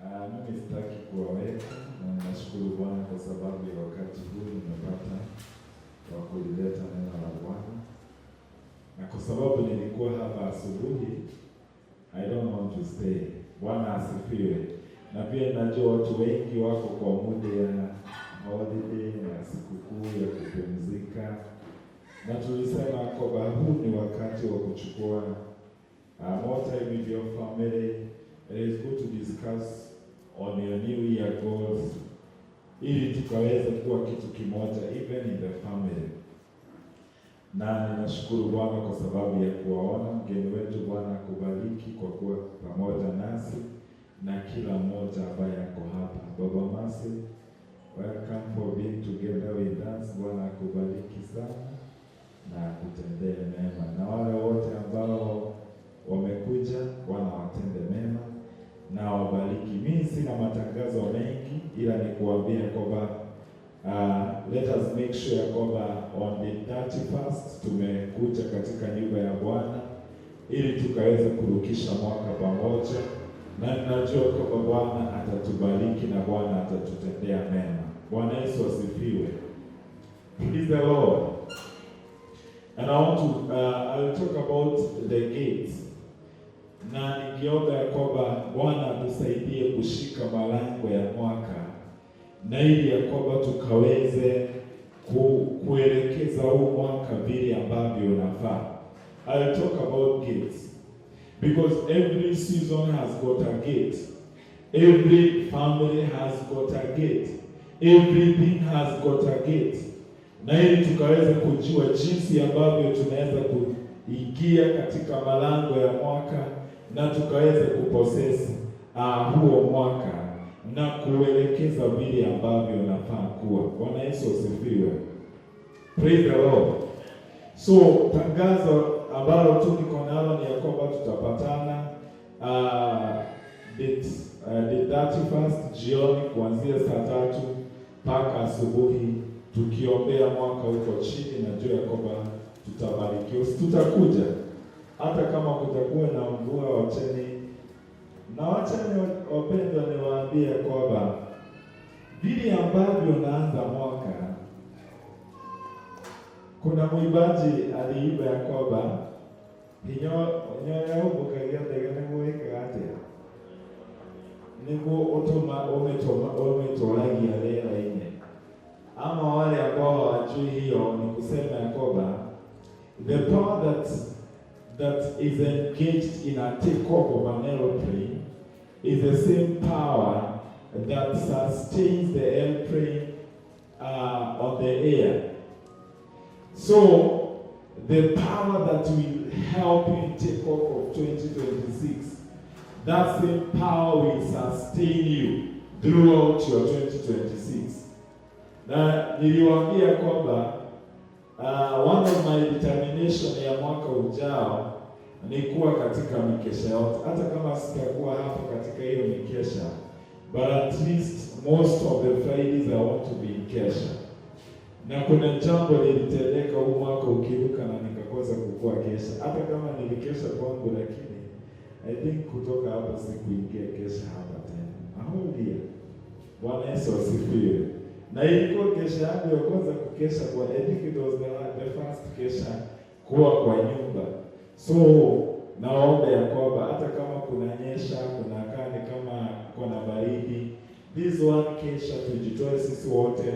Mimi sitaki kuwaweka na nashukuru Bwana kwa sababu ya wakati huu nimepata wa kulileta neno la Bwana. Na kwa sababu nilikuwa hapa asubuhi, I don't want to stay. Bwana asifiwe. Na pia najua watu wengi wako kwa muda ya holiday na sikukuu ya kupumzika. Na tulisema kwamba huu ni wakati wa kuchukua more time with your family. It is good to discuss on your new year goals, ili tukaweza kuwa kitu kimoja even in the family. Na ninashukuru Bwana kwa sababu ya kuwaona mgeni wetu. Bwana akubariki kwa kuwa pamoja nasi na kila mmoja ambaye yako hapa. Baba Masi, welcome for being together with us. Bwana akubariki sana na kutendea mema. Na wale wote ambao wamekuja, Bwana watende mema na wabariki. Mimi sina matangazo mengi, ila ni kuambia kwamba let us make sure kwamba on the 31st tumekuja katika nyumba ya Bwana ili tukaweze kurukisha mwaka pamoja, na ninajua kwamba Bwana atatubariki na Bwana atatutendea mema. Bwana Yesu asifiwe. Praise the Lord. And I want to I'll talk about the gates. Na nikiomba ya kwamba Bwana atusaidie kushika malango ya mwaka, na ili ya kwamba tukaweze kuelekeza huu mwaka vile ambavyo unafaa. I'll talk about gates because every season has got a gate. Every family has got a gate. Everything has got a gate. Na ili tukaweze kujua jinsi ambavyo tunaweza kuingia katika malango ya mwaka na tukaweze kuposesi huo mwaka na kuelekeza vile ambavyo nafaa kuwa. Bwana Yesu asifiwe. Praise the Lord. So tangazo ambalo tuko nalo ni ya kwamba tutapatana the 31st jioni kuanzia saa 3 mpaka asubuhi tukiombea mwaka huko chini. Najua ya kwamba tutabarikiwa. Tutakuja hata kama kutakuwa na mvua. Wacheni wapendwa niwaambie kwamba vile ambavyo naanza mwaka, kuna mwimbaji aliimba ya kwamba nyoya ubukagia ndege nimweka atia niguo umetoragia rera ine. Ama wale ambao hawajui hiyo ni kusema ya kwamba the power that is engaged in a takeoff of an aeroplane is the same power that sustains the airplane on the air. So the power that will help you take off of 2026, that same power will sustain you throughout your 2026. Na niliwaambia kwamba one of my determination ya mwaka ujao ni kuwa katika mikesha yote, hata kama sitakuwa hapa katika hiyo mikesha, but at least most of the Fridays I want to be in kesha. Na kuna jambo lilitendeka huu mwaka ukiruka na nikakosa kukua kesha, hata kama nilikesha kwangu, lakini I think kutoka hapa sikuingia kesha hapa tena. Haleluya. Bwana Yesu asifiwe. Na ilikuwa kesha yangu ya kwanza kukesha kwa Edith, it was the first kesha kuwa kwa nyumba. So naomba ya kwamba hata kama kunanyesha, kuna kani kama kuna baridi, this one kesha tujitoe sisi wote,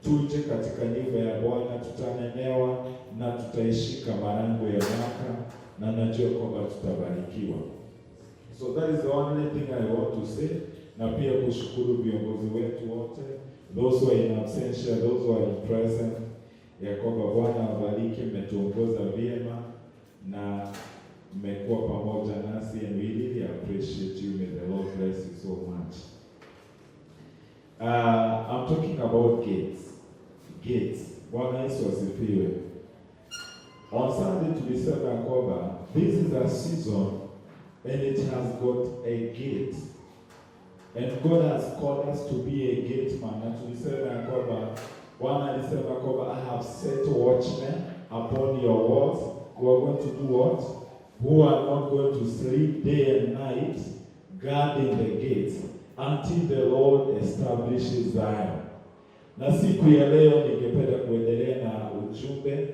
tuje katika nyumba ya Bwana, tutanenewa na tutaishika malango ya mwaka, na najua kwamba tutabarikiwa. So that is the only thing I want to say. Na pia kushukuru viongozi wetu wote, those who are in absentia, those who are in present, ya kwamba Bwana awabariki, mmetuongoza vyema na mmekuwa pamoja nasi, and we really appreciate you. May the Lord bless you so much. I'm talking about gates. Gates. Bwana Yesu asifiwe. On Sunday tulisema kwamba this is a season and it has got a gate. And God has called us to be a gate man. Na tulisema kwamba Bwana alisema kwamba I have set watchmen upon your walls who are going to do what? Who are not going to sleep day and night, guarding the gates. until the Lord establishes Zion. Na siku ya leo ningependa kuendelea na ujumbe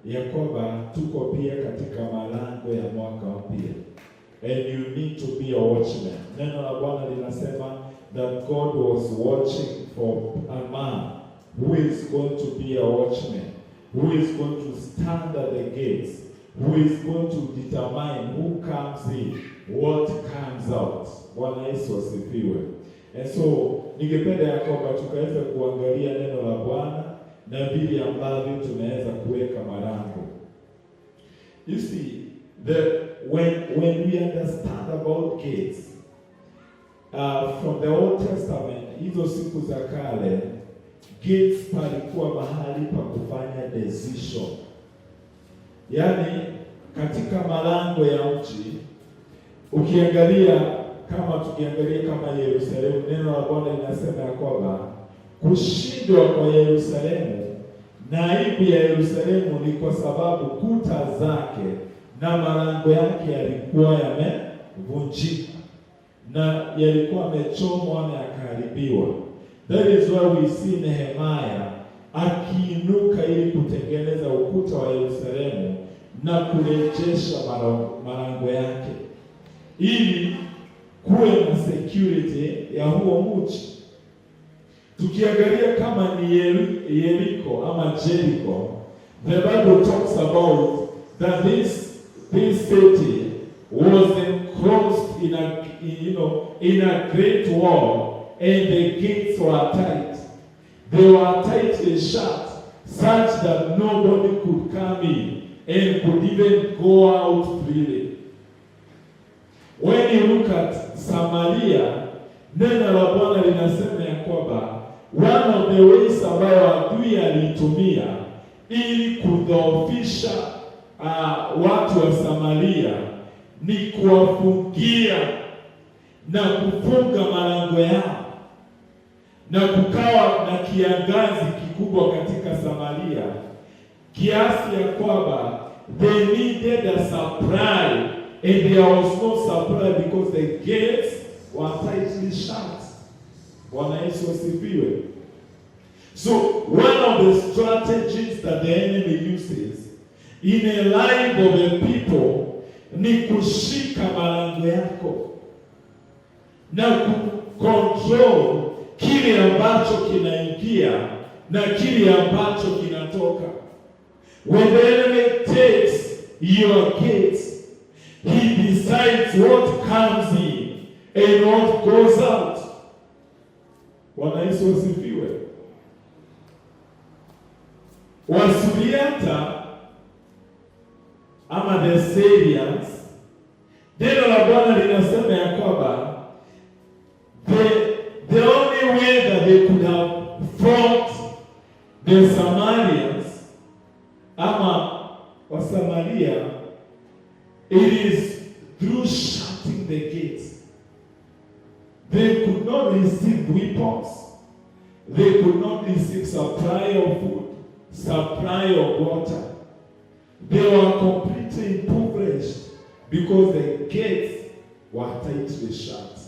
ya kwamba tuko pia katika malango ya mwaka mpya. And you need to be a watchman. Neno la Bwana linasema that God was watching for a man who is going to be a watchman, who is going to stand at the gates, who is going to determine who comes in, what comes out. Bwana Yesu asifiwe. And so ningependa ya kwamba tukaweza kuangalia neno la Bwana na vile ambavyo tunaweza kuweka malango. You see, when we understand about gates, from the Old Testament, hizo siku za kale, gates palikuwa mahali pa kufanya decision. Yaani katika malango ya mji, tukiangalia kama Yerusalemu, neno la Bwana linasema ya kwamba kushindwa kwa Yerusalemu na aibu ya Yerusalemu ni kwa sababu kuta zake na malango yake yalikuwa yamevunjika na yalikuwa yamechomwa na yakaharibiwa. That is why we see Nehemia akiinuka ili kutengeneza ukuta wa Yerusalemu na kurejesha malango yake ili kuwe na security ya huo mji. Tukiangalia kama ni Yeriko ama Jericho, the Bible talks about that this city was enclosed in a great wall, and the gates were tight. They were tightly shut, such that nobody could come in and could even go out freely. When you look at Samaria, neno la Bwana linasema ya kwamba one of the ways ambayo adui alitumia ili kudhoofisha watu wa Samaria ni kuwafungia na kufunga malango yao, na kukawa na kiangazi kikubwa katika Samaria kiasi ya kwamba they needed a supply, and there was no supply because the gates were tightly shut. Bwana Yesu asifiwe. So one of the strategies that the enemy uses in a life of a people ni kushika malango yako na kucontrol kile ambacho kinaingia na kile ambacho kinatoka. When the enemy takes your gates, he decides what comes in and what goes out. Bwana Yesu asifiwe. Wasuriata ama the Syrians, neno la Bwana linasema ya kwamba the only way that they could have fought the Samaritans ama Wasamaria, it is through shutting the gates. They could not receive weapons. They could not receive supply of food, supply of water. They were completely impoverished because the gates were tightly shut.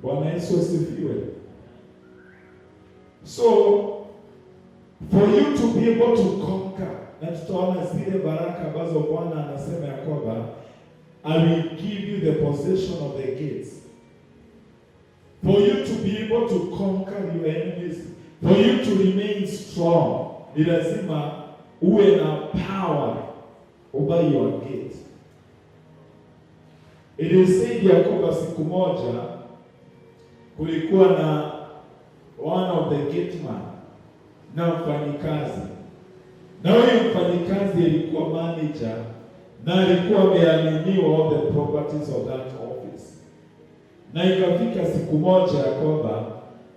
Bwana Yesu asifiwe. So, for you to be able to conquer, na tutaona zile baraka ambazo Bwana anasema ya kwamba I will give you the possession of the gates. For you to be able to conquer your enemies, for you to remain strong, ni lazima uwe na power over your gate. It is said ya kwamba siku moja kulikuwa na one of the gateman na mfanyikazi, na huyu mfanyikazi alikuwa manager na alikuwa ameaminiwa all the properties of that office. Na ikafika siku moja ya kwamba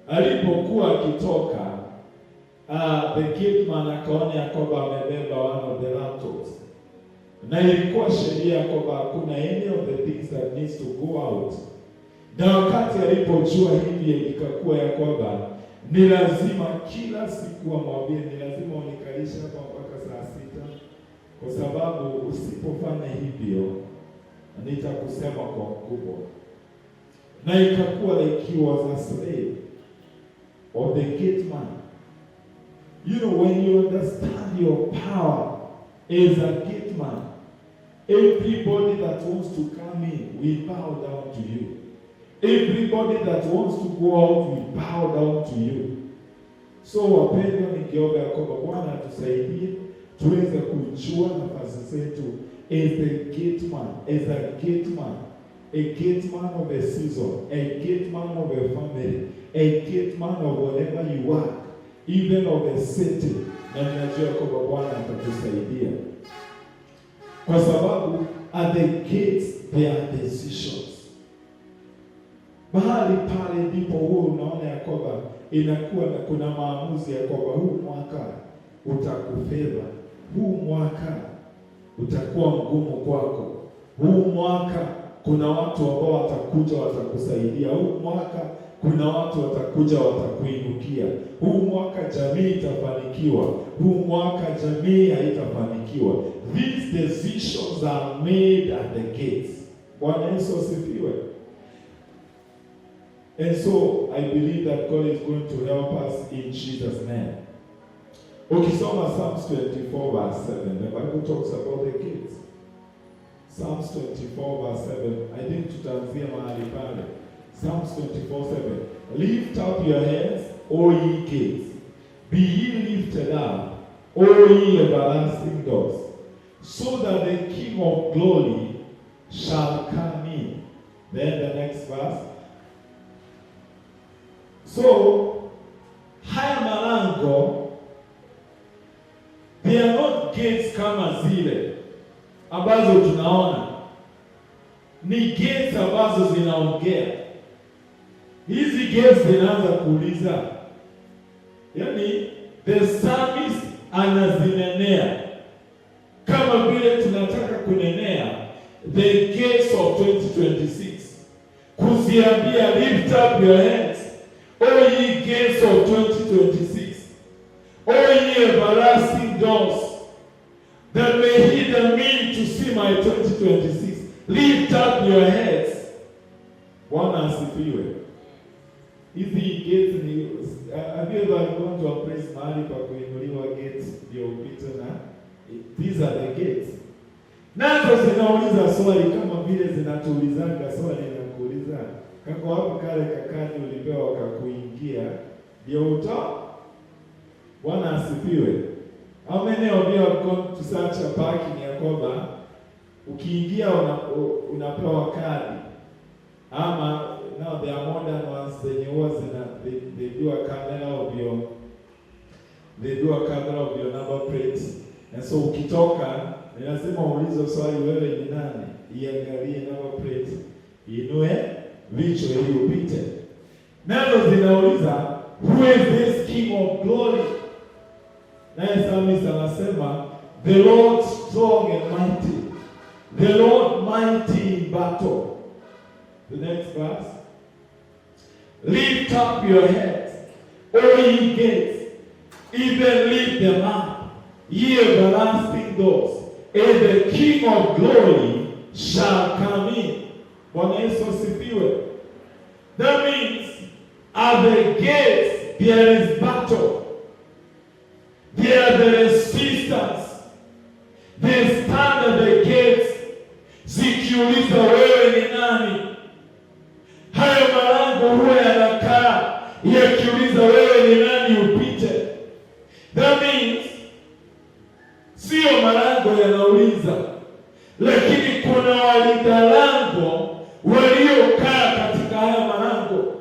alipokuwa akitoka, the gateman akaona ya kwamba amebeba one of the laptops, na ilikuwa sheria kwamba hakuna any of the things that needs to go out. Na wakati alipojua hivi, ikakuwa ya kwamba ni lazima kila siku amwambie, ni lazima unikalishe hapa mpaka saa 6, kwa sababu usipofanya hivyo nitakusema kwa mkubwa. na ikakuwa like he was a slave of the gate man. You know, when you understand your power as a gate man, everybody that wants to come in will bow down to you. Everybody that wants to go out will bow down to you. So wapendwa, nikiomba kwamba Bwana atusaidie tuweze kujua nafasi zetu as the gate man, as a gate man, a gate man of a season, a gate man of a family, a gate man of whatever you are, even of a city. Na ninajua kwamba Bwana atatusaidia, kwa sababu at the gates there are decisions. Mahali pale ndipo huo unaona ya kwamba inakuwa na kuna maamuzi ya kwamba huu mwaka utakufeva, huu mwaka utakuwa mgumu kwako, huu mwaka kuna watu ambao watakuja watakusaidia, huu mwaka kuna watu watakuja watakuinukia, huu mwaka jamii itafanikiwa, huu mwaka jamii haitafanikiwa. These decisions are made at the gates. Bwana Yesu asifiwe. And so I believe that God is going to help us in Jesus' name. Ukisoma Psalms 24 verse 7, the Bible talks about the gates. Psalms 24 verse 7, I think tutaanzia mahali pale. Psalms 24:7, lift up your heads, O ye gates, be ye lifted up, O ye everlasting doors, so that the King of glory shall come in. Then the next verse. So, haya malango, they are not gates kama zile ambazo tunaona. Ni gates ambazo zinaongea. Hizi gates zinaanza kuuliza. Yaani, the psalmist anazinenea. Kama vile tunataka kunenea the gates of 2026. Kuziambia, lift up your heads, O ye gates of 2026, O ye everlasting doors, that may he that mean to see my 2026. Lift up your heads. Bwana asifiwe. Hizi gates ni have you ever gone to a place mahali pa kuinuliwa gates ndio upite na these are the gates. Nazo zinauliza swali kama vile zinatuulizanga swali na kuuliza kako hapo kale kakani ulipewa kakuingia ndio uta. Bwana asifiwe. How many of you have gone to such a parking ya kwamba ukiingia unapewa kadi, ama now there are modern ones zenye huwa they do a camera of your number plate, and so ukitoka ni lazima uulize swali, wewe ni nani? Iangalie number plate, inue vichwa ili upite. Nazo zinauliza, who is this King of glory? Naye psalmist anasema, the Lord strong and mighty, the Lord mighty in battle. The next verse, lift up your heads, O ye gates, even lift them up, ye everlasting doors, and the King of glory shall come in. Bwana Yesu asifiwe. That means at the gates there is battle. There are the resistance. They stand at the gates zikiuliza wewe ni nani? Hayo malango huwa yanakaa yakiuliza wewe ni nani upite. That means sio malango yanauliza, lakini kuna walinda lango waliokaa katika haya malango.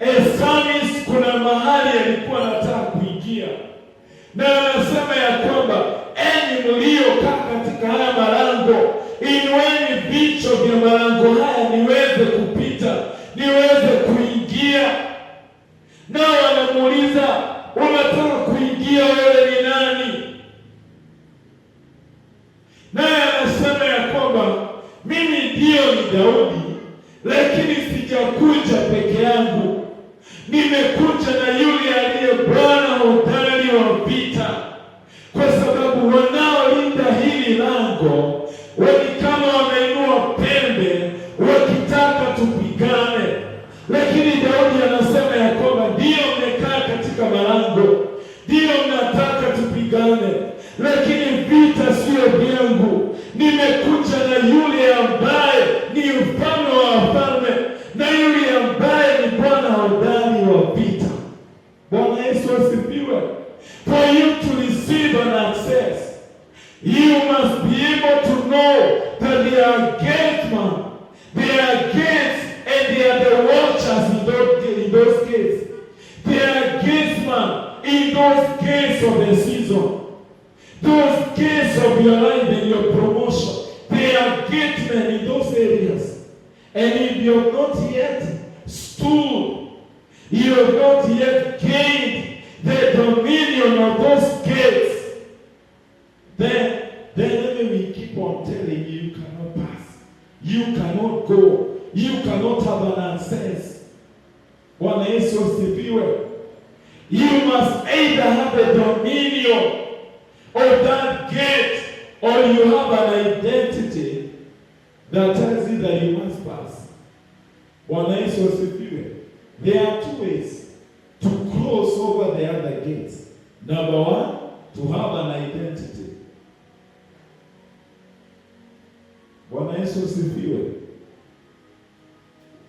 Psalmist kuna mahali alikuwa anataka kuingia, na anasema ya kwamba enyi mliokaa katika haya malango, inueni vichwa vya malango haya niweze kupita, niweze kuingia. Nao wanamuuliza, unataka kuingia, wewe ni nani? Naye anasema ya kwamba mimi ndio ni Daudi, lakini sijakuja peke yangu, nimekuja na yule aliye Bwana hodari wa vita, kwa sababu wanaolinda hili lango wani kama wameinua pembe wakitaka tupigane. those gates of the season, those gates of your life and your promotion, they are gatemen in those areas. And if you have not yet stood, you have not yet gained the dominion of those gates, then let me keep on telling you, you cannot pass. You cannot go. You cannot have an access. Bwana Yesu asifiwe. You must either have a dominion of that gate, or you have an identity that tells you that you must pass. Bwana Yesu asifiwe. There are two ways to cross over the other gates. Number one, to have an identity. Bwana Yesu asifiwe.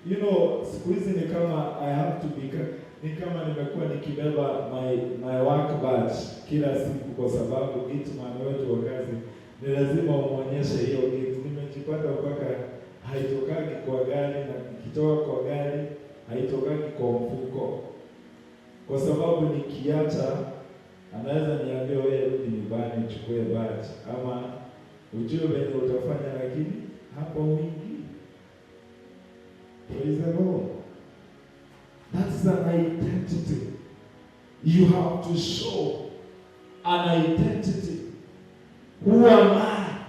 You know, siku hizi ni kama I have to be, ni kama nimekuwa nikibeba my work badge kila siku, kwa sababu gitman wetu wa kazi ni lazima umuonyeshe hiyo gate. Nimejipata mpaka haitokagi kwa gari, na nikitoka kwa gari haitokagi kwa mfuko, kwa sababu nikiacha anaweza niambia wewe rudi nyumbani uchukue badge, ama ujue venye utafanya, lakini hapo wingi. Praise the Lord. That's an identity. You have to show an identity. Who am I?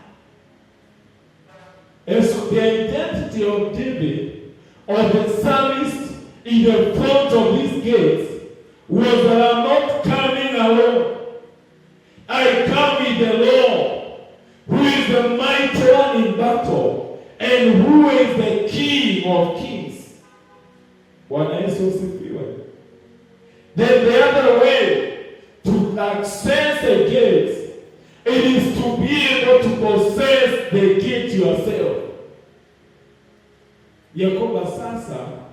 And so the identity of David, or the psalmist in the front of these gates, was that I'm not coming alone. I come with the Lord, who is the mighty one in battle, and who is the King of kings. Bwana Yesu asifiwe. Then the other way to access the gates, it is to be able to possess the gate yourself. Yakoba sasa,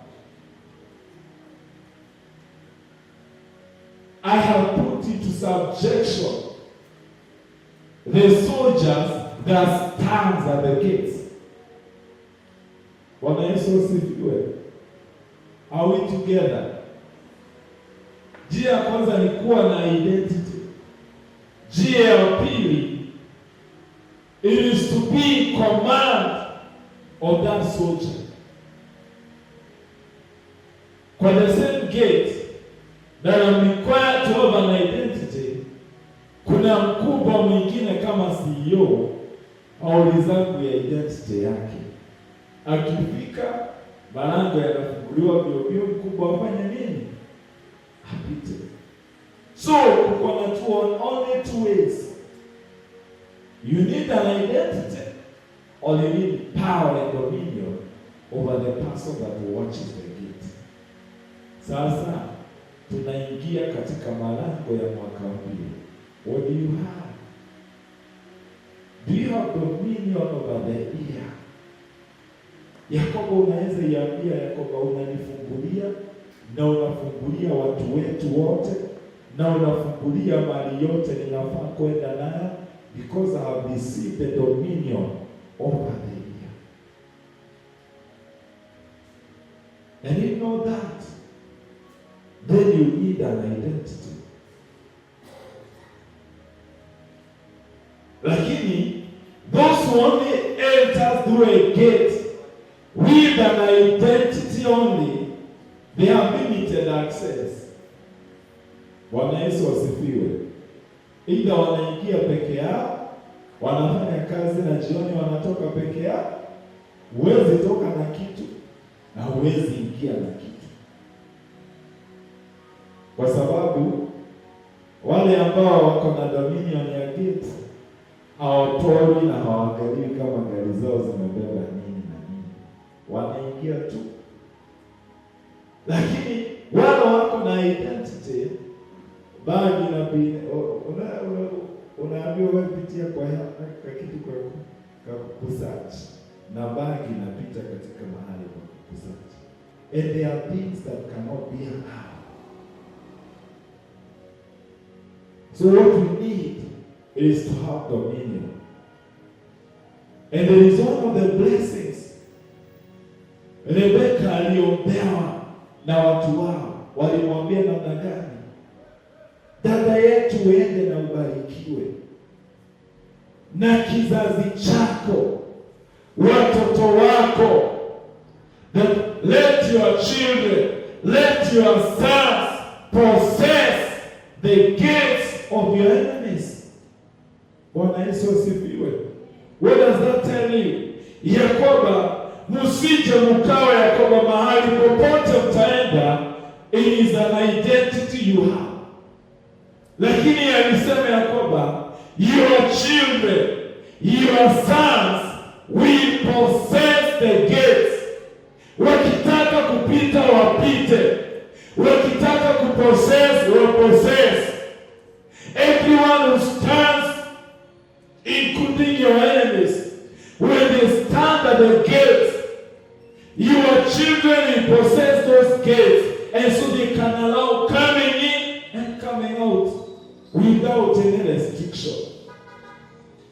I have put into subjection the soldiers that stands at the gates. Bwana Yesu asifiwe. Are we together? Njia ya kwanza ni kuwa na identity. Njia ya pili, it is to be in command of that soldier. Kwa the same gate that I'm required to have an identity, kuna mkubwa mwingine kama CEO aulizangu ya identity yake. Akifika malango yanafunguliwa bio, mkubwa afanye nini? Apite. So kuna only two ways. You need an identity, or you need power and dominion over the person that watches the gate. Sasa tunaingia katika malango ya mwaka mpya. What do you have? Do you have dominion over the ear? Yakobo unaweza iambia Yakobo, unanifungulia na unafungulia watu wetu wote na unafungulia mali yote ninafaa kwenda nayo, because I have received the dominion over the ear. And you know that, then you need an identity. Lakini those who only enter through a gate with an identity only, they have limited access. Bwana Yesu asifiwe. Ida wanaingia peke yao, wanafanya kazi na jioni wanatoka peke yao. Huwezi toka na kitu na huwezi ingia na kitu, kwa sababu wale ambao wako na dominion ya gate hawatoi na hawaangalii kama gari zao zimebeba nini na nini, wanaingia tu. Lakini wale wako na identity, bagi na unaambiwa wapitia kwa kitu kwa kusearch, na bagi inapita katika mahali pa kusearch, and there are things that cannot be allowed. So what we need is to have dominion. And there is one of the blessings Rebeka aliombewa na watu wao. Walimwambia namna gani? dada yetu, uende na ubarikiwe na kizazi chako, watoto wako. That let your children, let your sons possess the gates of your enemies. Bwana Yesu asifiwe. What does that tell you? Yakoba, msije mkawa Yakoba mahali popote mtaenda, it is an identity you have. Lakini alisema Yakoba, your children, your sons will possess the gates. Wakitaka kupita wapite, wakitaka kupossess wapossess. Everyone who stands, including your enemies, when they stand at the gates, your children will possess those gates, and so they can allow coming in and coming out without any restriction.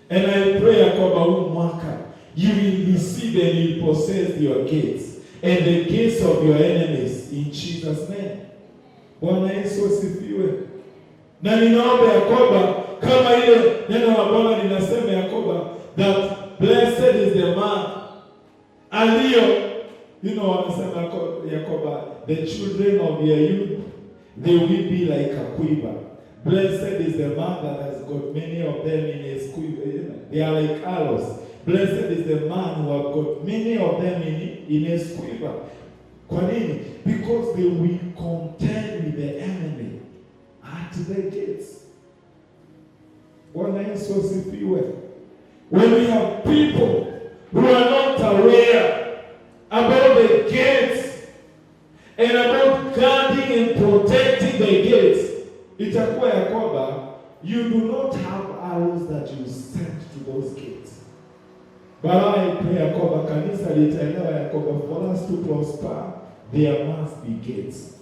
And I pray Yakoba huu mwaka, you will receive and you will possess your gates and the gates of your enemies in Jesus' name. Bwana Yesu asifiwe. Na ninaomba Yakoba, kama ile neno la Bwana linasema Yakoba, that blessed is the man aliyo, wanasema Yakoba, the children of your youth, they will be like a quiver. Blessed is the man that has got many of them in his quiver. They are like arrows. Blessed is the man who have got many of them in his quiver. Kwa nini? Because they will contend with the enemy at the gates. Bwana Yesu asifiwe. When we have people who are not aware about the gates and about guarding and protecting the gates, itakuwa Yakoba, you do not have arrows that you send to those gates. But I pray Yakoba, kanisa litaelewa Yakoba, for us to prosper, there must be gates.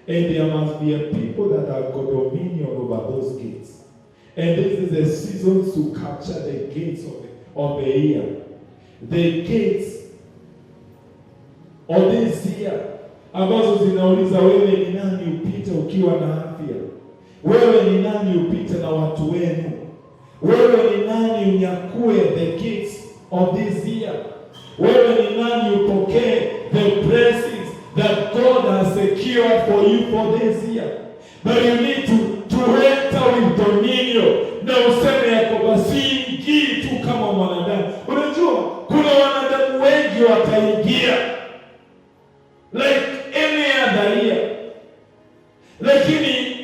And there must be a people that have got dominion over those gates. And this is the season to capture the gates of the year. The gates of this year, ambazo zinauliza wewe ni nani upite ukiwa na afya? Wewe ni nani upite na watu wenu? Wewe ni nani unyakue the gates of this year? Wewe ni nani upokee the blessings that God has secured for you for this year? But you need to enter with dominion. Na useme Yakoba, siingii tu kama mwanadamu. Unajua kuna wanadamu wengi wataingia like any other year, lakini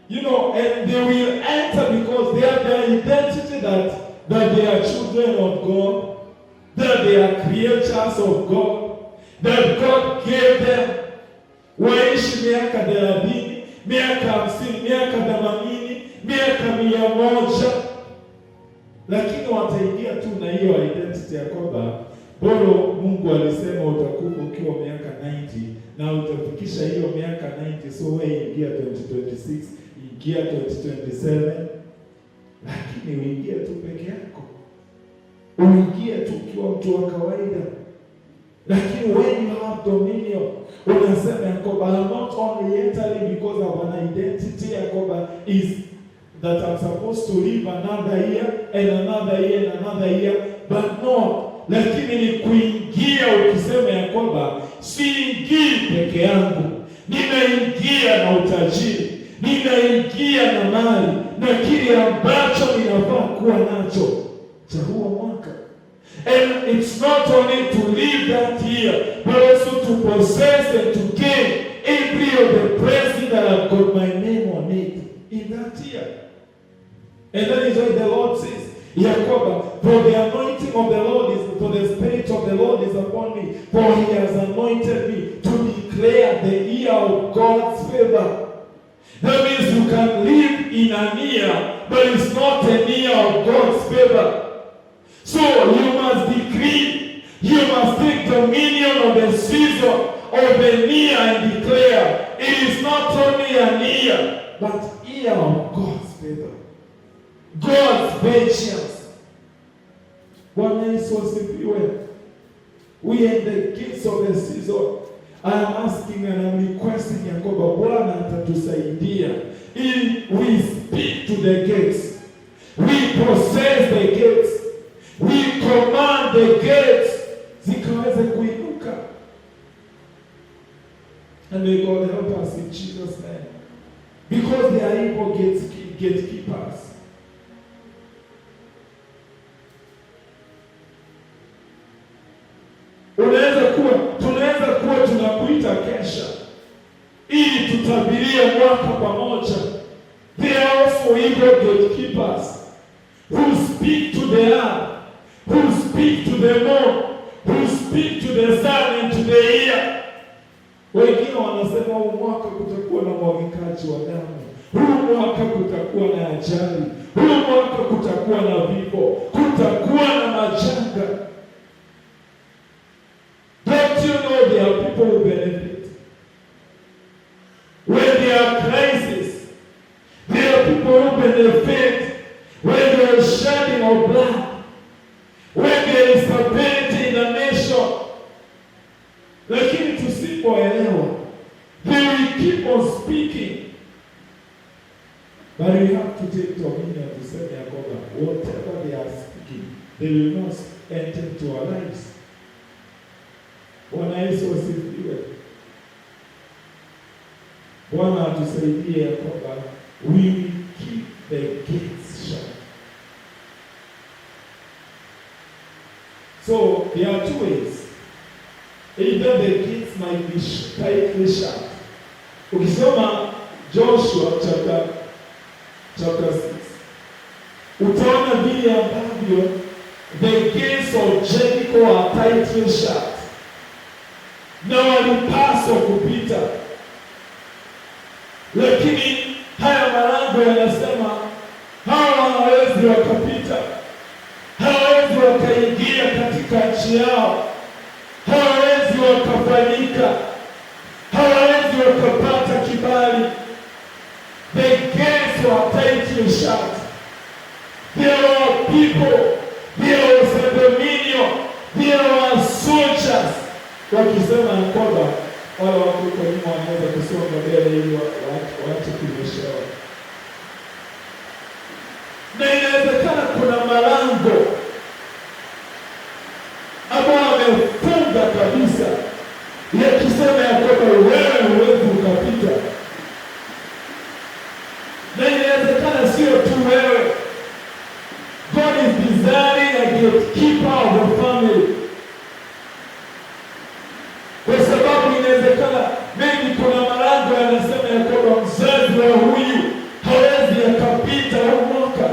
and they will enter because they have their identity that they are children of God, that they are creatures of God, that God gave them. Waishi miaka 30, miaka 50, miaka 80, miaka 100, lakini wataingia tu na hiyo identity ya kwamba bado Mungu alisema utakufa ukiwa miaka 90 na utafikisha hiyo miaka 90, so wewe ingia 2026, ingia 2027, lakini uingie tu peke yako, uingie tu ukiwa mtu wa kawaida. Lakini when you have dominion, unasema Yakoba, I'm not only entering because of an identity. Yakoba is that I'm supposed to live another year and another year and another year, but no, lakini ni kuingia ukisema Yakoba, siingii peke yangu, ninaingia na utajiri, ninaingia na mali na kile ambacho ninafaa kuwa nacho cha huo mwaka. And it's not only to live that year, but also to possess and to gain every of the blessings that have got my name on it in that year. And that is why the Lord says, Yakoba, for the anointing of the Lord is, for the Spirit of the Lord is upon me, for He has anointed me to declare the year of God's favor. That means you can live in a year, but it's not a year of God's favor. So you must decree, you must take dominion of the season of the year and declare, it is not only a year, but year of God's favor, God's patience. Bwana Yesu asifiwe. We are the gates of the season. I am asking and I'm requesting Yakoba, Bwana atatusaidia ili we the gates. We possess the gates. We command the gates zikaweze kuinuka. And may God help us in Jesus' name. Because they are evil gatekeepers. Tunaweza kuwa tunakuita kesha ili tutabirie mwaka pamoja. They are also evil gatekeepers who speak to the earth, who speak to the moon, who speak to the sun and to the year. Wengine wanasema huu mwaka kutakuwa na mwagikaji wa damu, huu mwaka kutakuwa na ajali, huu mwaka kutakuwa na vifo, kutakuwa na majanga. Don't you know there are people who benefit? When there are crises, there are people who benefit. When there is shedding of blood, when there is stability in the nation. Lakini tusipoelewa, they will keep on speaking. But we have to take dominion to say ya kwamba whatever they are speaking, they will not enter into our lives. Bwana Yesu asifiwe. Bwana atusaidie ya kwamba we will keep the gates shut. So there are two ways. Either the gates might be tightly shut. Ukisoma Joshua chapter 6, utaona vile ambavyo the gates of Jericho are tightly shut. Na walipaswa kupita, lakini haya malango yanasema hawa hawawezi wakapita, hawawezi wakaingia katika nchi yao, hawawezi wakafanyika, hawawezi wakapata kibali. The gates were tightly shut. There were people, there was a dominion, there were soldiers wakisema ya kwamba wale wako kwa nyuma wanaweza kusonga mbele ili waache kunyeshewa. Na inawezekana kuna malango ambao wamefunga kabisa yakisema ya kwamba wewe huwezi ukapita. Na inawezekana sio tu wewe. God is desiring a gatekeeper of the family. Kwa sababu inawezekana mengi kuna malango yanasema ya kwamba mzazi wa huyu hawezi akapita huu mwaka.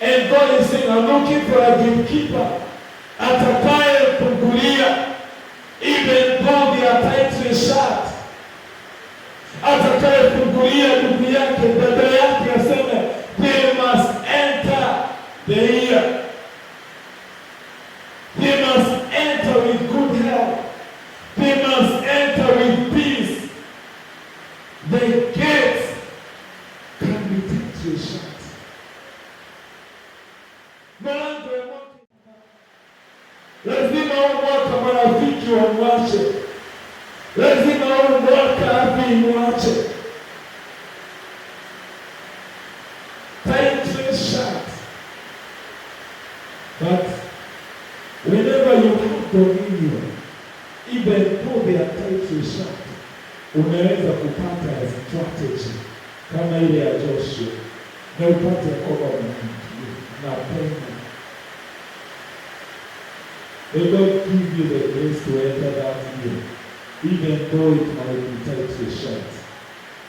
And God is saying, I'm looking for a gatekeeper atakaye fungulia even though they are tightly shut. Atakaye fungulia ndugu yake, dada yake aseme they must enter the year. They must enter with good health. They must enter with peace. The gates can be tightly shut. Malango ya mwaka, lazima huu mwaka marafiki wamwache, lazima huu mwaka afya imwache. Tightly shut. But whenever you have dominion, even though they are tightly shut, unaweza kupata a strategy kama ile ya Joshua na upate kwamba unapenda. May God give you the grace to enter that year, even though it might be tightly shut.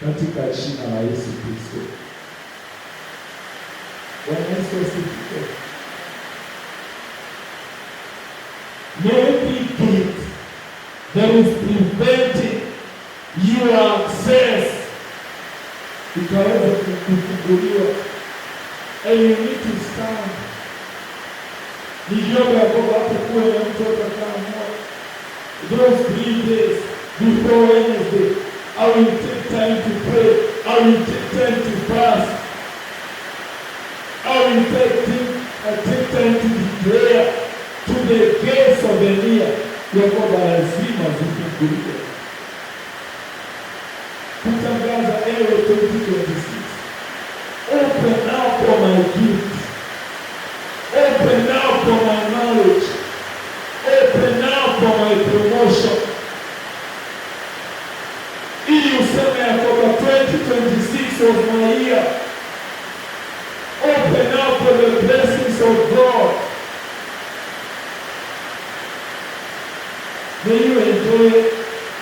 Katika jina la Yesu Kristo. Bwana Yesu asifiwe. No big gate that is preventing your access ikaweza kufunguliwa. And you need to stand. Nijiomba ya kwamba hatakuwa na mtu atakaamua those 3 days before Wednesday, I will take time to pray, I will take time to fast, I will take time to declare to the gates of the year ya kwamba lazima zifunguliwe. Kutangaza ewe 2026. Open my gift. Open now for my knowledge. Open now for my promotion. Ili useme ya kwamba 2026 was my year. Open now for the blessings of God. May you enjoy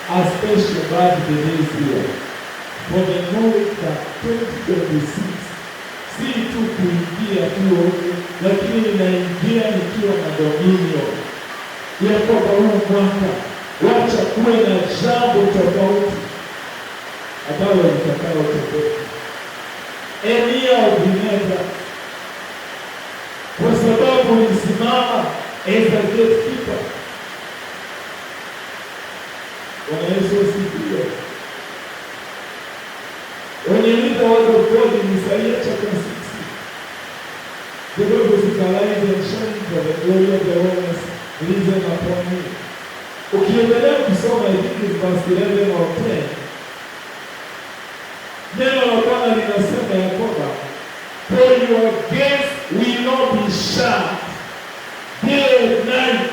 a special birthday this year. For the knowledge that 2026 si tu kuingia tu, lakini ninaingia nikiwa na dominion ya kwamba huu mwaka wacha kuwe na jambo tofauti ambalo litakayotokea. Elia Obineza, kwa sababu ulisimama as a gatekeeper. Bwana Yesu asifiwe. When you read the word of God in Isaiah chapter 60, the Lord was arise and shine, for the glory of the Lord has risen upon me. Ukiendelea kusoma, I think it's verse 11 or 10, neno la Bwana linasema ya kwamba, for your gates will not be shut day and night.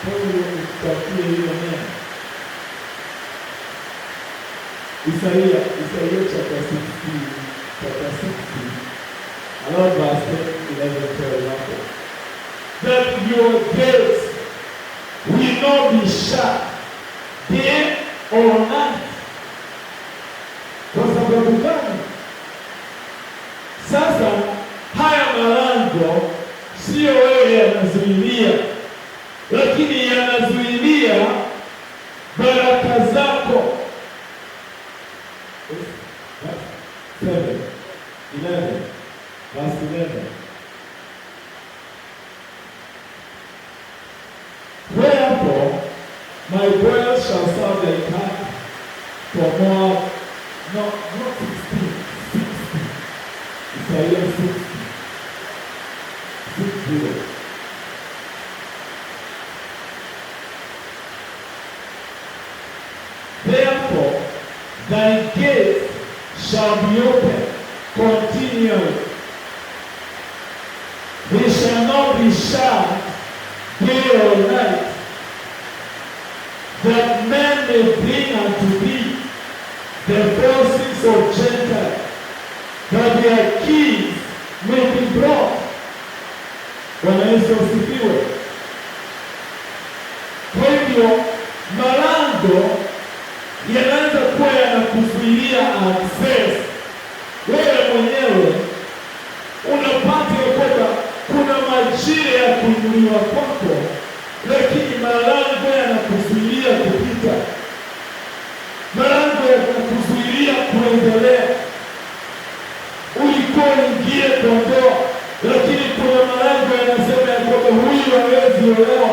Utakie hiyo neno. Isaiah chapter 60, around verse 11 to 12. That your gates will not be shut day or night. Kwa sababu gani? Sasa haya malango sio wewe yanazuilia, lakini yanazuilia baraka zako. 11, verse 11. Wherefore my boys shall serve thy camp for more, not 16, 60. Isaiah 60, 60. Therefore thy gates shall be open continually. They shall not be shut day or night, that men may bring unto thee the forces of Gentiles, that their keys may be brought. Bwana Yesu asifiwe. Kwa hivyo malango yanaweza kuwa yanakuzuilia access. Wewe mwenyewe unapata kwamba kuna majira ya kuinuliwa kwako, lakini malango yanakuzuilia kupita. Malango yanakuzuilia kuendelea. Ulikuwa uingie kwa ndoa, lakini kuna malango yanasema ya kwamba huyu hawezi olewa.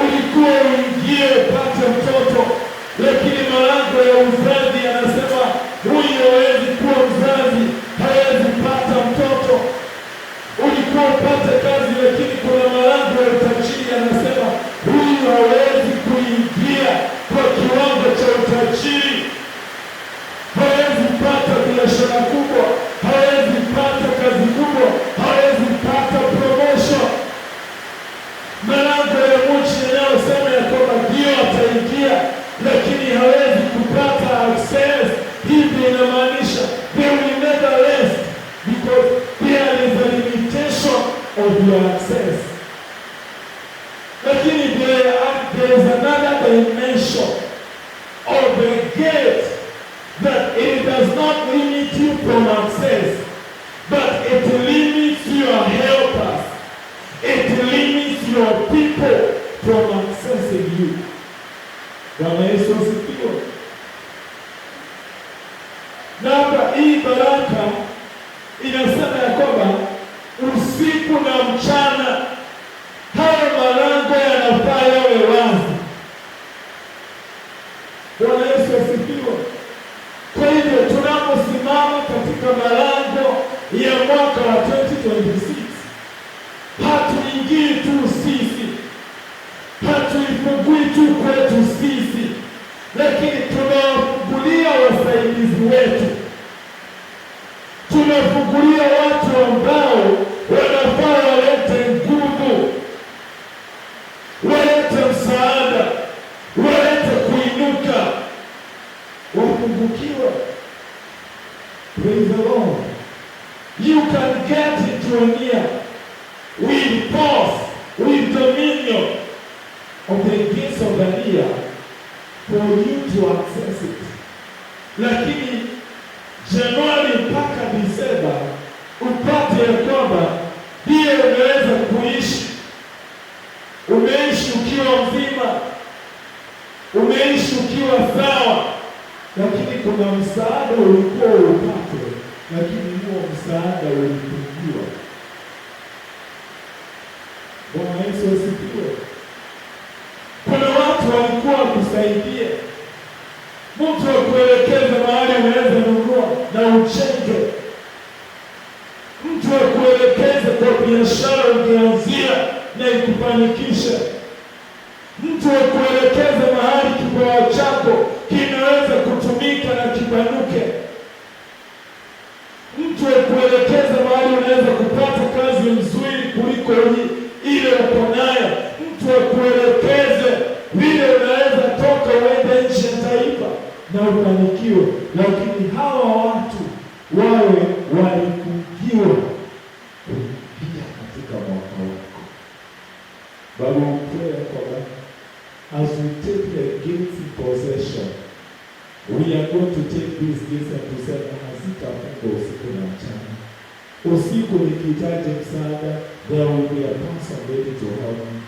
Ulikuwa uingie upate mtoto, lakini malango ya uzazi yanasema huyu hawezi kuwa mzazi, hawezi pata mtoto. Ulikuwa upate kazi, lakini kuna malango ya utajiri yanasema huyu hawezi kuingia kwa kiwango cha utajiri, hawezi pata biashara kubwa, hawezi pata kazi kubwa, hawezi pata promotion. Malango ya mji yanayosema ya kwamba ndio ataingia, lakini hawezi kupata access. Hivi inamaanisha they will never rest, because there is a limitation of your access. Lakini there is another dimension of the gate, that it does not limit you from access, but it limits your helpers. It limits your people from accessing you. Bwana Yesu asifiwe. Na hii baraka inasema ya kwamba usiku na mchana hayo malango yanafaa yawe wazi. Bwana Yesu asifiwe. Kwa hivyo tunaposimama katika malango ya mwaka wa 2026, hatuingii tu sisi, hatuifungui tu kwetu sisi, lakini tunawafungulia wasaidizi wetu. tunafungulia watu ambao wanafaa walete nguvu, walete msaada, walete kuinuka, wapungukiwa. Praise the Lord. You can get into a year with pause, with dominion of the gifts of the year for you to access it. Lakini Januari mpaka Disemba upate ya kwamba ndiye unaweza kuishi. Umeishi ukiwa mzima, umeishi ukiwa sawa, lakini kuna msaada ulikuwa upate, lakini huo msaada ulipungukiwa. Bwana Yesu asifiwe. Kuna watu walikuwa kusaidia, mtu akuelekeze mahali unaweza nunua na uchenge, mtu akuelekeze kwa biashara ungeanzia na ikufanikishe, mtu akuelekeze mahali kipawa chako kinaweza kutumika na kipanuke, mtu akuelekeze mahali unaweza kupata kazi nzuri kuliko ile uko nayo, mtu akuelekeze vile unaweza toka uende nchi ya taifa na ufanikiwe. Lakini hawa watu wawe walifungiwa kuingia katika mwaka wako. Baba, pray for as we take the gifts in possession, we are going to take these gifts and to say hazitafunga usiku na mchana. Usiku nikihitaji msaada, there will be a person ready to help me.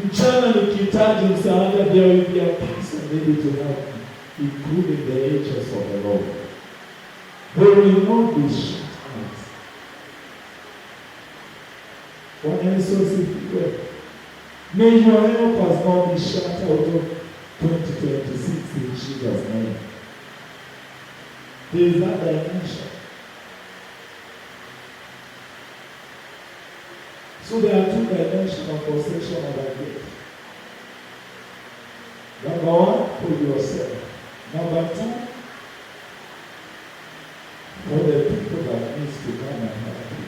Mchana nikihitaji msaada, there will be a person ready to help me, including the angels of the Lord. They will not be shut out. Bwana Yesu asifiwe. May your help us not be shut out of 2026 in Jesus' name. There is that dimension. So there are two dimensions of possession of our gift. Number one, for yourself. Number two, for the people that needs to come and help you.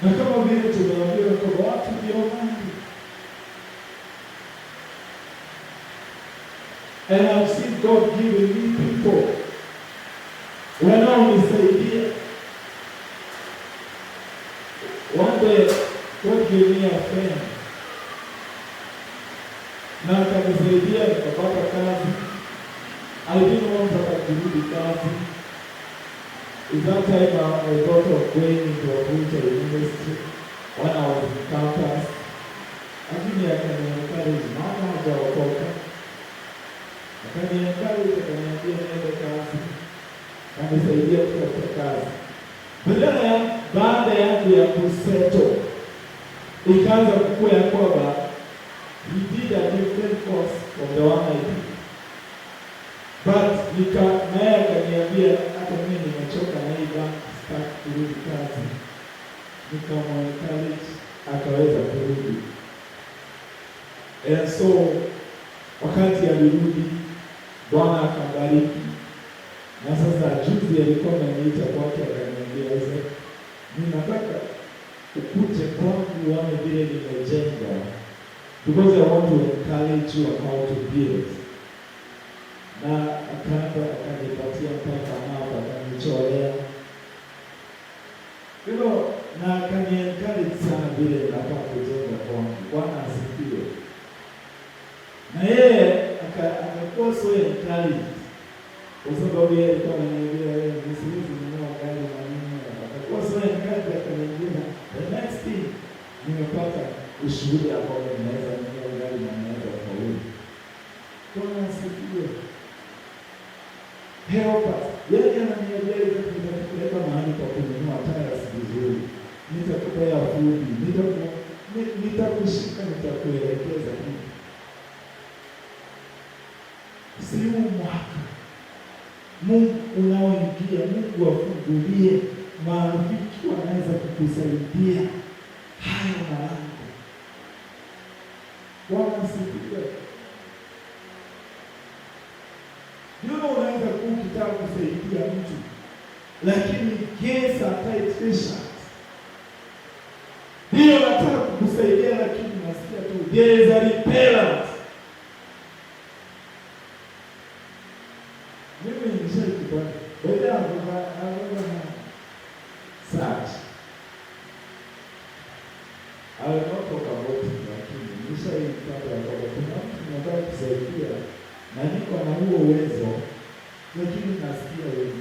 Na kama vile tumeambiwa kwa watu viongozi. And I've seen God giving me people wanaonisaidia. One day, God gave me a friend. Na akanisaidia nikapata kazi. I didn't want to do kazi. Is that time I thought of going into a full-time university when I was in campus. Lakini akaniencourage, mama hajaokoka. Akaniencourage, akaniambia niende kazi. Akanisaidia kutafuta kazi. Baada yangu ya kuseto, ikaanza kukua ya kwamba he did a different course from the one I did. But naye akaniambia hata mimi nimechoka na hii bank, sitaki kurudi kazi. Nikamwencourage, akaweza kurudi. And so wakati alirudi, Bwana akambariki. Na sasa juzi alikuwa ananiita kwake, akaniambia ninataka ukuje kwangu uone vile nimejenga, because I want to encourage you on how to build. Na akanipatia mpaka mapa, akanicholea. Na akaniencourage sana vile nataka kujenga kwangu. Bwana asifiwe. Na yeye akakuwa so encouraged. Kwa sababu yeye alikuwa ananiambia nisiwezi kununua gari na nini. Akakuwa so encouraged, akaniambia the next thing nimepata ushuhuda ambao ninaweza kununua gari na naweza kufaulu. Bwana asifiwe. Help us. Yeye ananiambia nitakupeleka mahali pa kununua tires vizuri. Nitakupea fundi, nitakushika, nitakuelekeza hivi. Si mwaka Mungu unaoingia, Mungu afungulie marafiki wanaweza kukusaidia hayo malango. Bwana asifiwe. Unaweza ukitaka kusaidia mtu, lakini gates are tight shut. Ndio nataka kukusaidia, lakini nasikia tu there is a repellent. Mimi nishaikipata baada ya search. I will not talk about it, lakini nishaikipata kwa kuna mtu nataka kusaidia na niko na huo uwezo, lakini nasikia wewe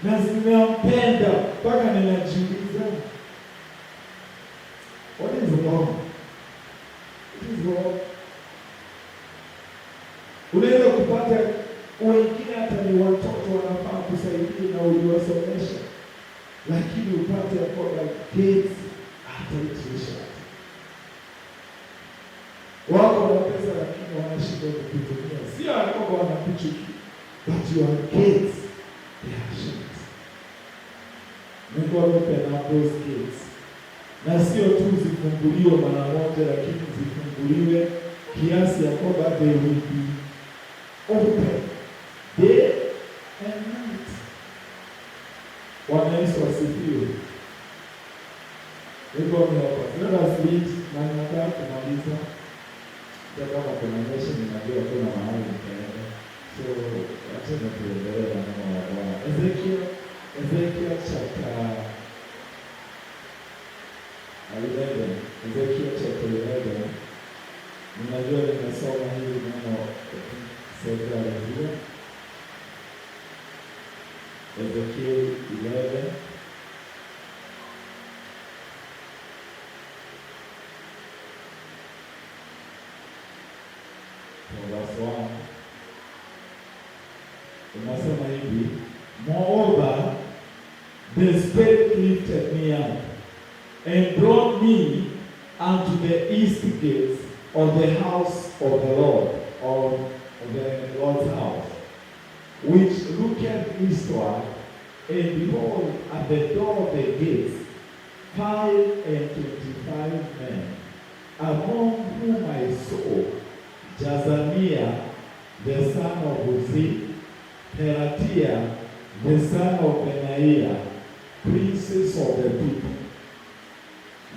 na zinampenda mpaka ninajiuliza what is wrong? It is wrong. Unaweza kupata wengine hata ni watoto wanafaa kusaidia na uliwasomesha, lakini upate ya kwamba gates hataisha. Wako na pesa lakini wanashindwa kukutumia. Sio kwamba wanakuchukia, but your gates they are shut. Mungu open up those gates. Na sio tu zifunguliwe mara moja, lakini zifunguliwe kiasi ya kwamba they will be open day and night. Bwana Yesu asifiwe. Let us read na nataka kumaliza. Kama kuna message ninajua kuna mahali nitaenda. So acha tuendelee na neno la Bwana. Ezekiel chapter 11. Ezekiel chapter 11. Ninajua nimesoma hili neno sasa leo. Ezekiel 11. Verse 1. Unasema hivi, moreover, the Spirit lifted me up and brought me unto the east gates of the house of the Lord, or of the Lord's house, which looketh eastward, and behold, at the door of the gates 25 men, among whom I saw Jazaniah the son of Uzi, Pelatiah the son of Benaiah, princes of the people.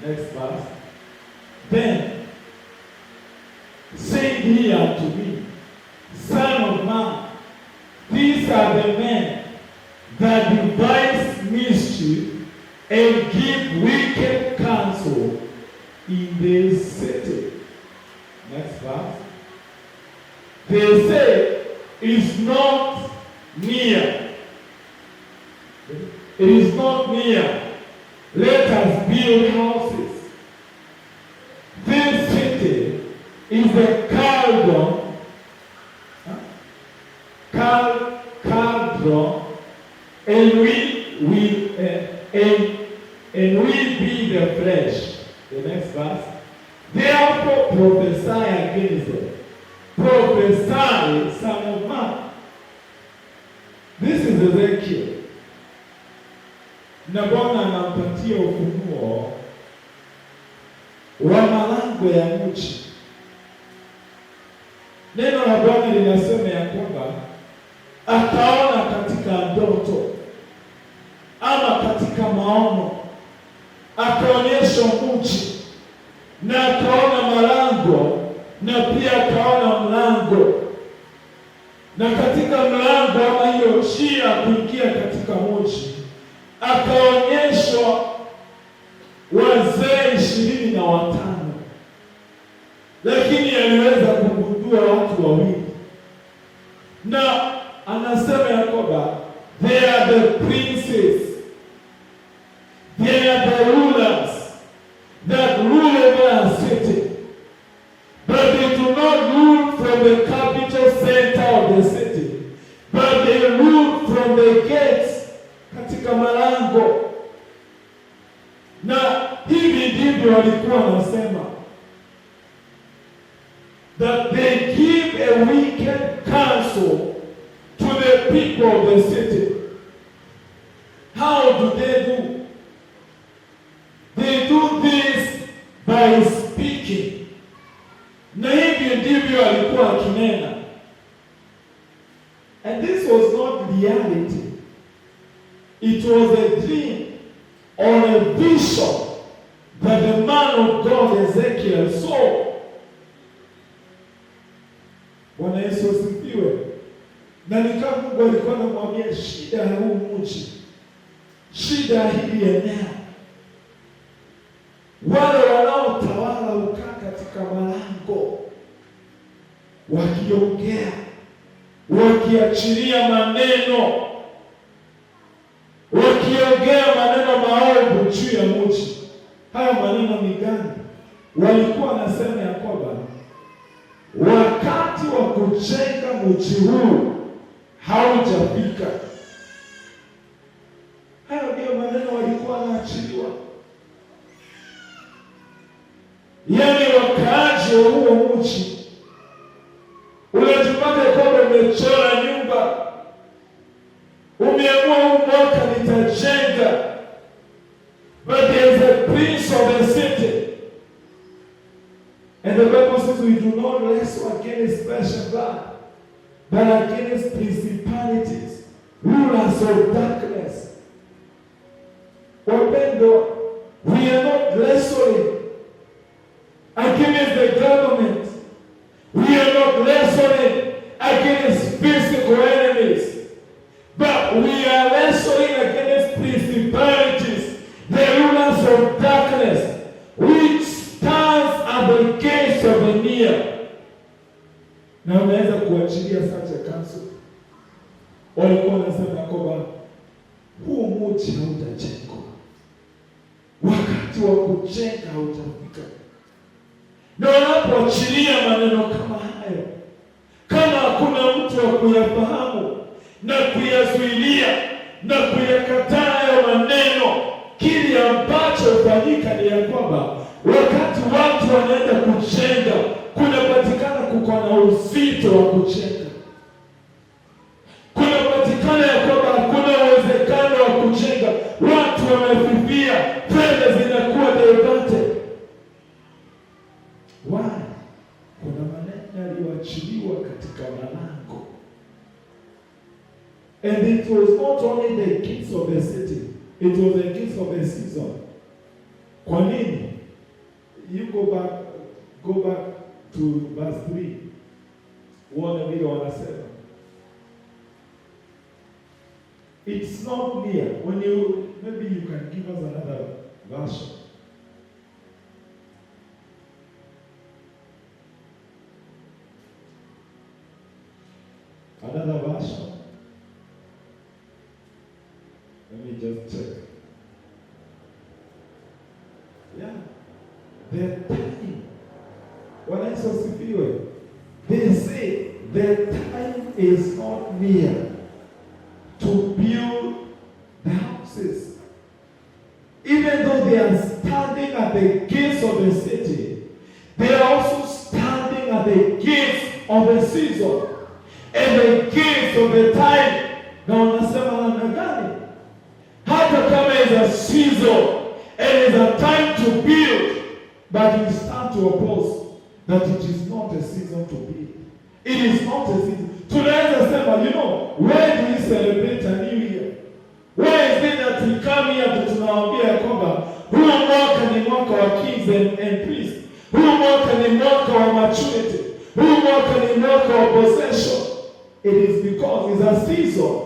Next verse. Then said he unto me, Son of man, these are the men that devise mischief and give wicked counsel in this city. Next verse. They say, it's not near. It is not near. Let us build houses. This city is a caldron, and we be the flesh. The next verse. Therefore prophesy against them. Prophesy, son of man. This is Ezekiel. Na Bwana anampatia ufunuo wa malango ya nchi. Neno la Bwana linasema ya kwamba akaona katika ndoto ama katika maono, akaonyeshwa mji na akaona malango na pia akaona mlango, na katika mlango ama hiyo njia kuingia katika mji akaonyeshwa wazee 25, lakini aliweza kugundua watu wawili, na anasema ya kwamba they are the princes, they are the rulers that rule over a city, but they do not rule from the capital center of the city, but they rule from the gates, katika malango. Na hivi ndivyo walikuwa wanasema, that they give a wicked counsel to the people of the city. How do they do? They do this by speaking. Na hivi ndivyo alikuwa akinena. And this was vision that the man of God Ezekiel saw. Bwana Yesu asifiwe. Na ni kama Mungu alikuwa anamwambia shida ya huu mji, shida ya hili eneo, wale wanaotawala hukaa katika malango wakiongea, wakiachilia maneno, wakiongea maneno maovu juu ya mji. Haya maneno ni gani? Walikuwa wanasema ya kwamba wakati wa kujenga mji huu haujafika. Hayo ndio maneno walikuwa wanaachiliwa. Yaani wakaaji wa huo mji, unajipata kwamba umechora nyumba, umeamua huu mwaka nitajenga, but there is a prince of the city, and the Bible says we do not wrestle against flesh and blood, but against principalities, rulers of darkness. Wapendwa, we are not wrestling against the government. We are not wrestling against physical enemies, but we are wrestling against principalities, the rulers of darkness, which stands at the gates of the near. Na unaweza kuachilia such a council. Walikuwa wanasema kwamba huu mji hautajengwa, wakati wa kujenga haujafika. Na wanapoachilia maneno kama hayo, kama hakuna mtu wa kuyafahamu na kuyazuilia na kuyakataa hayo maneno, kile ambacho hufanyika ni ya kwamba wakati watu wanaenda kujenga, kunapatikana kuko na uzito wa kujenga, kunapatikana ya kwamba hakuna uwezekano wa kujenga, watu wamefifia, fedha zinakuwa diverted. Why? Kuna maneno yaliyoachiliwa katika malango. And it was not only the gates of the city, it was the gates of the season. Kwa nini? You go back to verse 3. Uone vile wanasema. It's not near. Maybe you can give us another version. Another version. Let me just check. Yeah. The time. When I saw Sipiwe, they say the time is not near to build the houses. Even though they are standing at the gates of the city, they are also standing at the gates of the season and the gates of the time. Na wanasema namna gani? Hata kama is a season and is a time to build, but we start to oppose that it is not a season to build. It is not a season. Tunaweza sema, why do we celebrate a new year? Why is it that we come here to tunawaambia kwamba huu mwaka ni mwaka wa kings and priests. Huu mwaka ni mwaka wa maturity. Huu mwaka ni mwaka wa possession. It is because it's a season.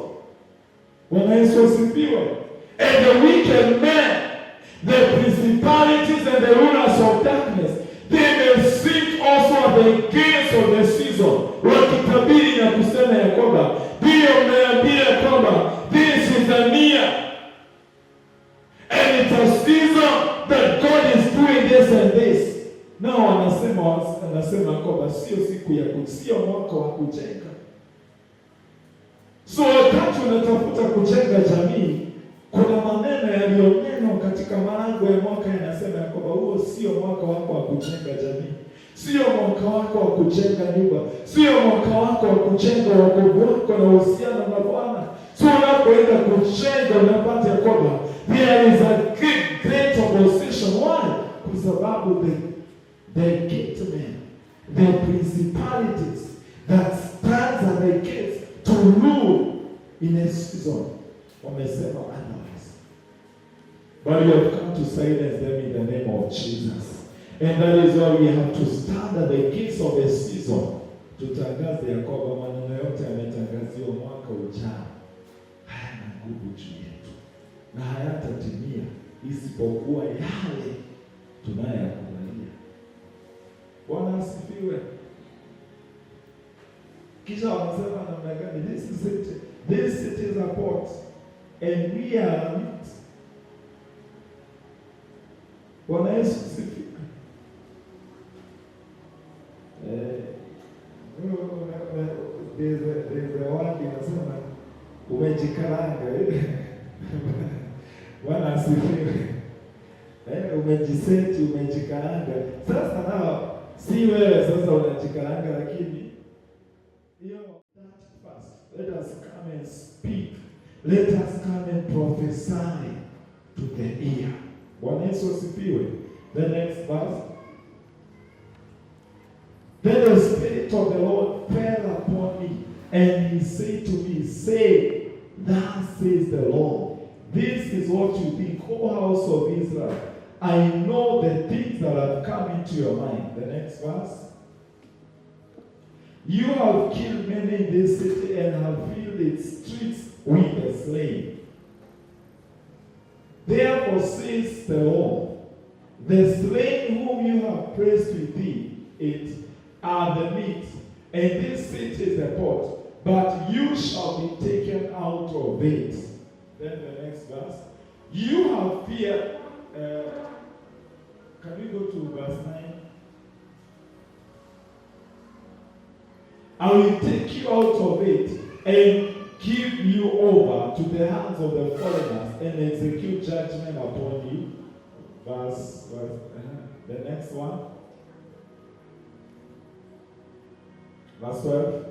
Bwana Yesu asifiwe. And the wicked men, the principalities and the rulers of darkness, they may sit also at the gates of the season. Wakitabiri na kusema ya kwamba ndiyo mmeambia kwamba this is a near and it's a season that God is doing this and this. Nao wanasema kwamba sio siku ya sio mwaka wa kujenga. So wakati unatafuta kujenga jamii, kuna maneno yaliyonenwa katika malango ya mwaka yanasema ya kwamba huo sio mwaka wako wa kujenga jamii, sio mwaka wako wa kujenga nyumba, sio mwaka wako wa kujenga wokovu wako na uhusiano na Bwana. So unapoenda kujenga unapata ya kwamba there is a great opposition. Why? Kwa sababu the gate men, the principalities that stands at the gates to rule in a season wamesema otherwise. But you have come to silence them in the name of Jesus. And that is why we have to stand at the gates of the season. Tutangaze ya kwamba maneno yote yametangaziwa mwaka ujao hayana nguvu juu yetu na hayatatimia isipokuwa yale tunayoyakubalia. Bwana asifiwe. Kisha wanasema namna gani? This city is a port and we are it. Bwana Yesu asifiwe. There's a word inasema umejikaranga. Bwana asifiwe. Umejiseti, umejikaranga. Sasa nao si wewe sasa unajikaranga, lakini hiyo that fast. Let us come and speak. Let us come and prophesy to the ear. Bwana Yesu asifiwe. The next verse. Then the Spirit of the Lord fell upon me, and he said to me, say, thus says the Lord, this is what you think, O house of Israel. I know the things that have come into your mind. The next verse. You have killed many in this city and have filled its streets with the slain. Therefore says the Lord, the slain whom you have placed with thee, it are the meat, and this city is the pot, but you shall be taken out of it. Then the next verse. You have feared. Can we go to verse 9? I will take you out of it and give you over to the hands of the foreigners and execute judgment upon you. The next one. Verse 12.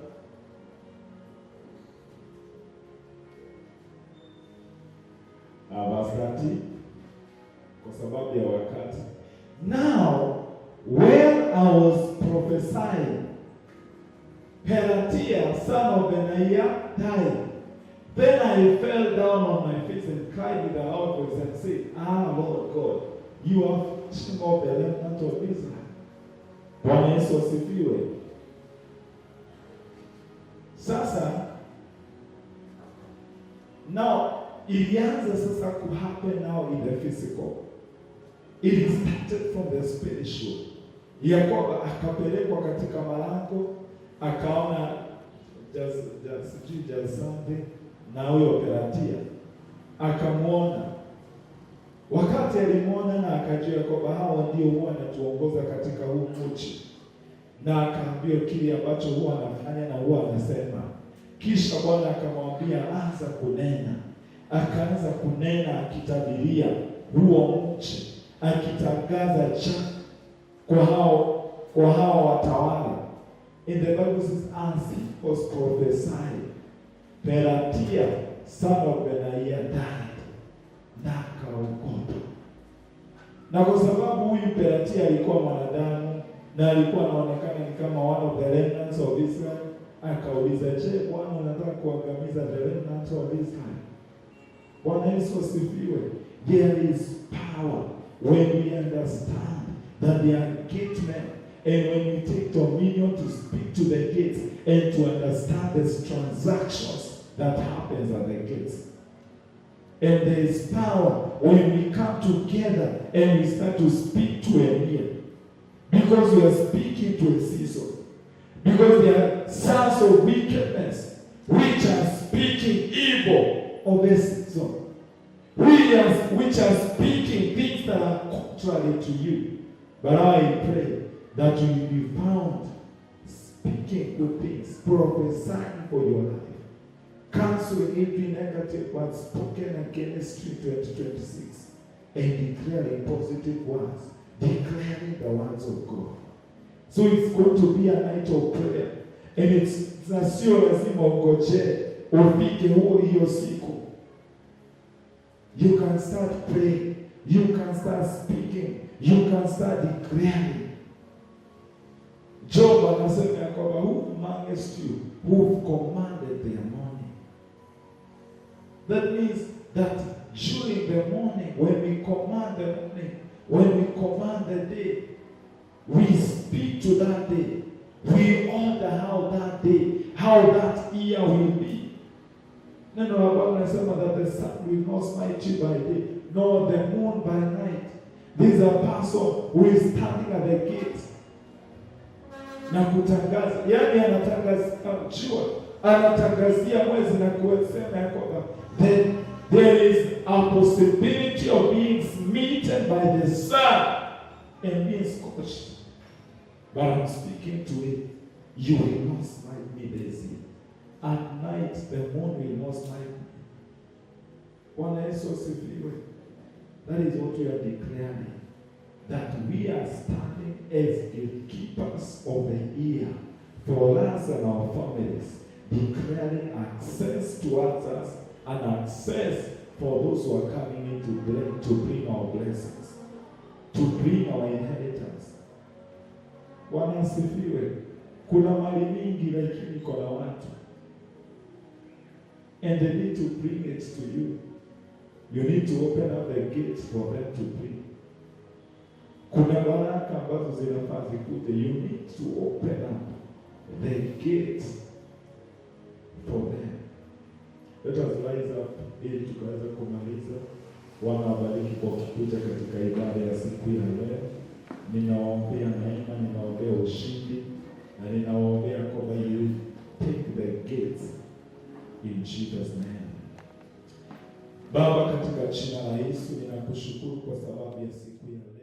Verse 30. Kwa sababu ya wakati. Now, when I was prophesying, Pelatiah, son of Benaiah, died. Then I fell down on my face and cried with a loud voice and said, Lord God, you have taken off the remnant of Israel. Bwana Yesu asifiwe. Sasa, now, ilianza sasa to happen now in the physical. It started from the spiritual. Ya kwamba akapelekwa katika malango, akaona sijui Jasante na huyo Pelatiah. Akamwona. Wakati alimwona na akajua kwamba hawa ndio huwa anatuongoza katika huu mji. Na akaambiwa kile ambacho huwa anafanya na huwa anasema. Kisha Bwana akamwambia anza kunena. Akaanza kunena akitabiria huo mji, akitangaza kwa hao watawala. In the Bible says, as he was prophesying, Pelatiah, son of Benaiah, died. Na akaokotwa. Na kwa sababu huyu Pelatiah alikuwa mwanadamu na alikuwa anaonekana ni kama one of the remnants of Israel, akauliza, je, Bwana unataka kuangamiza the remnants of Israel? Bwana Yesu asifiwe. There is power when we understand that they are gate men, and when we take dominion to speak to the gates and to understand the transactions that happens at the gates. And there is power when we come together and we start to speak to an ear. Because we are speaking to a season. Because they are sons of wickedness, which are speaking evil of a season. Which are speaking things that are contrary to you. But I pray that you will be found speaking good things, prophesying for your life, canceling every negative word spoken against you in 2026, and declaring positive words, declaring the words of God. So it's going to be a night of prayer, and it's sio lazima ungoje ufike hiyo siku. You can start praying. You can start speaking. You can start declaring. Job anasema ya kwamba who amongst you who commanded their morning. That means that during the morning, when we command the morning, when we command the day, we speak to that day. We order how that day, how that year will be. Neno la Bwana nasema that the sun will not smite you by day, nor the moon by night. This is a person who is standing at the gate na kutangaza, yani anatangazia mwezi na kusema ya kwamba there is a possibility of being smitten by the sun and being scorched. But I'm speaking to it. You will not smite me this year. At night the moon will not smite me. Bwana Yesu asifiwe. That is what we are declaring. That we are standing as gatekeepers of the year for us and our families, declaring access towards us and access for those who are coming in to bring our blessings, to bring our inheritance. Bwana asifiwe. Kuna mali mingi lakini kuna watu, and they need to bring it to you. You need to open up the gates for them to bring. Kuna baraka ambazo zinafaa zikuje. You need to open up the gates for them. Let us rise up ili tukaweza kumaliza. Bwana awabariki kwa kukuja katika ibada ya siku ya leo. Ninawaombea neema, ninawaombea ushindi, na ninawaombea kwamba you take the gates in Jesus' name. Baba, katika jina la Yesu ninakushukuru kwa sababu ya siku ya leo.